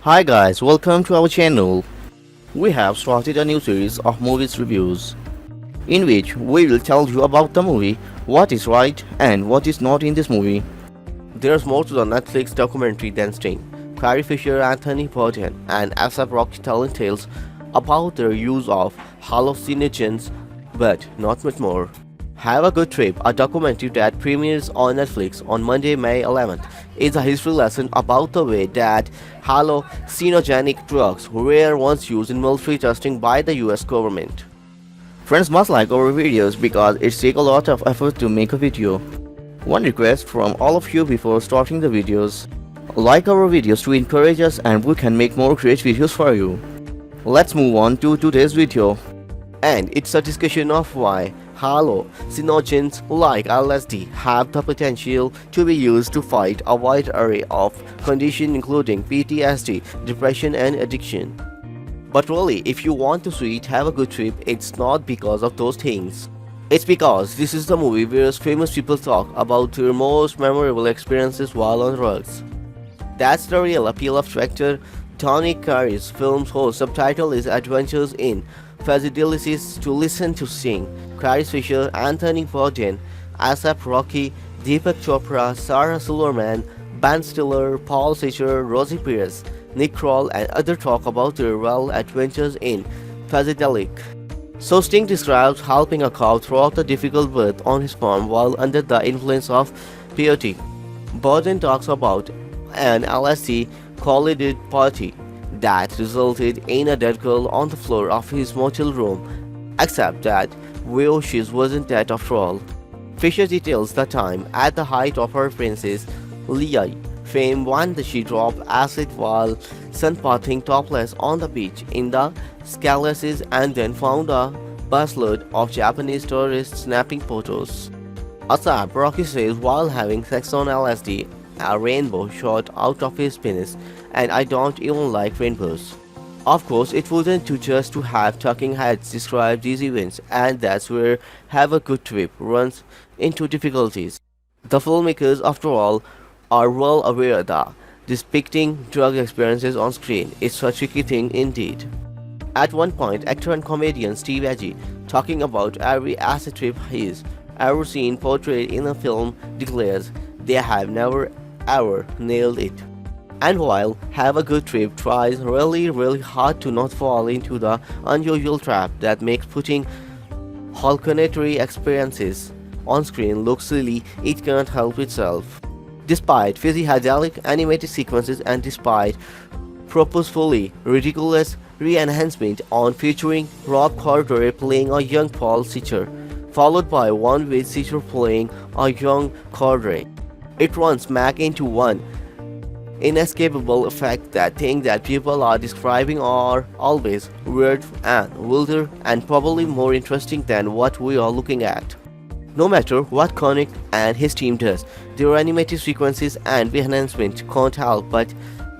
Hi guys, welcome to our channel. We have started a new series of movies reviews, in which we will tell you about the movie, what is right and what is not in this movie. There's more to the Netflix documentary than Sting. Carrie Fisher, Anthony Bourdain, and ASAP Rocky telling tales about their use of hallucinogens, but not much more. Have a Good Trip, a documentary that premieres on Netflix on Monday, May 11th, is a history lesson about the way that hallucinogenic drugs were once used in military testing by the US government. Friends must like our videos because it takes a lot of effort to make a video. One request from all of you before starting the videos: like our videos to encourage us and we can make more great videos for you. Let's move on to today's video. And it's a discussion of why hallucinogens like LSD have the potential to be used to fight a wide array of conditions including PTSD, depression and addiction. But really, if you want to see it have a good trip, it's not because of those things. It's because this is the movie where famous people talk about their most memorable experiences while on drugs. That's the real appeal of director Tony Carey's film's whole subtitle is Adventures in Psychedelics to Listen to Sing. Carrie Fisher, Anthony Bourdain, ASAP Rocky, Deepak Chopra, Sarah Silverman, Ben Stiller, Paul Sicher, Rosie Perez, Nick Kroll and others talk about their wild adventures in psychedelic. So Sting describes helping a cow throughout the difficult birth on his farm while under the influence of peyote. Bourdain talks about an LSD collided party that resulted in a dead girl on the floor of his motel room, except that she wasn't dead after all. Fisher details the time at the height of her Princess Leia fame when she dropped acid while sunbathing topless on the beach in the Scalexes and then found a busload of Japanese tourists snapping photos. ASAP Rocky says while having sex on LSD, a rainbow shot out of his penis, and I don't even like rainbows. Of course, it wouldn't do just to have talking heads describe these events, and that's where Have a Good Trip runs into difficulties. The filmmakers, after all, are well aware that depicting drug experiences on screen is a tricky thing indeed. At one point, actor and comedian Steve Agee, talking about every acid trip he's ever seen portrayed in a film, declares they have never ever nailed it. And while Have a Good Trip tries really hard to not fall into the unusual trap that makes putting hallucinatory experiences on screen look silly, it can't help itself. Despite psychedelic animated sequences and despite purposefully ridiculous re-enhancement on featuring Rob Corddry playing a young Paul Sicher, followed by one with Sicher playing a young Corddry, it runs smack into one inescapable effect that things that people are describing are always weird and wilder and probably more interesting than what we are looking at. No matter what Connick and his team does, their animated sequences and enhancement can't help but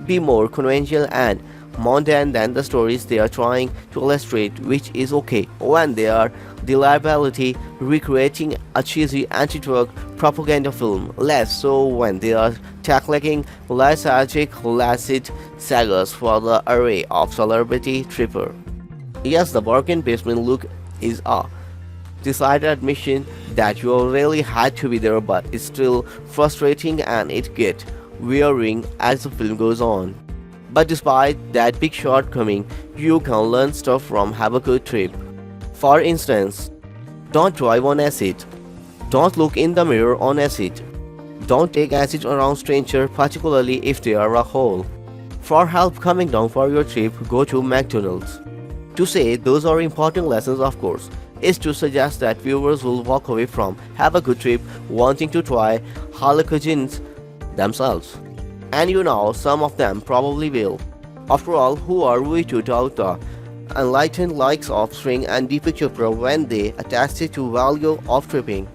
be more conventional and mundane than the stories they are trying to illustrate, which is okay when they are deliberately recreating a cheesy anti-drug propaganda film, less so when they are tackling lethargic lasted sagas for the array of celebrity tripper. Yes, the bargain basement look is a decided admission that you really had to be there, but it's still frustrating and it gets wearing as the film goes on. But despite that big shortcoming, you can learn stuff from Have a Good Trip. For instance, don't drive on acid. Don't look in the mirror on acid. Don't take acid around strangers, particularly if they are a hole. For help coming down for your trip, go to McDonald's. To say those are important lessons, of course, is to suggest that viewers will walk away from Have a Good Trip wanting to try hallucinogens themselves. And you know, some of them probably will. After all, who are we to doubt the enlightened likes of Sting and Deepak Chopra when they attest it to value of tripping?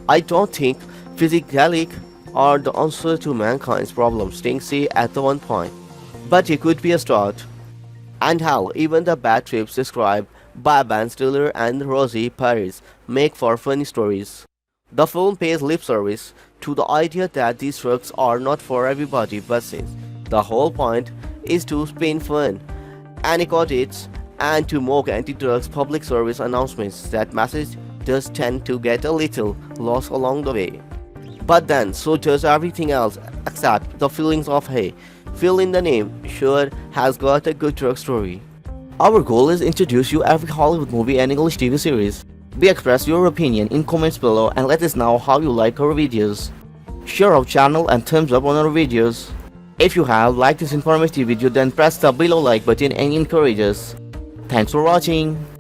I don't think psychedelic are the answer to mankind's problems, Sting said at the one point. But it could be a start. And hell, even the bad trips described by Ben Stiller and Rosie Perez make for funny stories. The film pays lip service to the idea that these drugs are not for everybody, but since the whole point is to spin fun, anecdotes, and to mock anti-drugs public service announcements. That message does tend to get a little lost along the way. But then, so does everything else except the feelings of hey, fill in the name, sure has got a good drug story. Our goal is introduce you every Hollywood movie and English TV series. We express your opinion in comments below and let us know how you like our videos. Share our channel and thumbs up on our videos. If you have liked this informative video, then press the below like button and encourage us. Thanks for watching.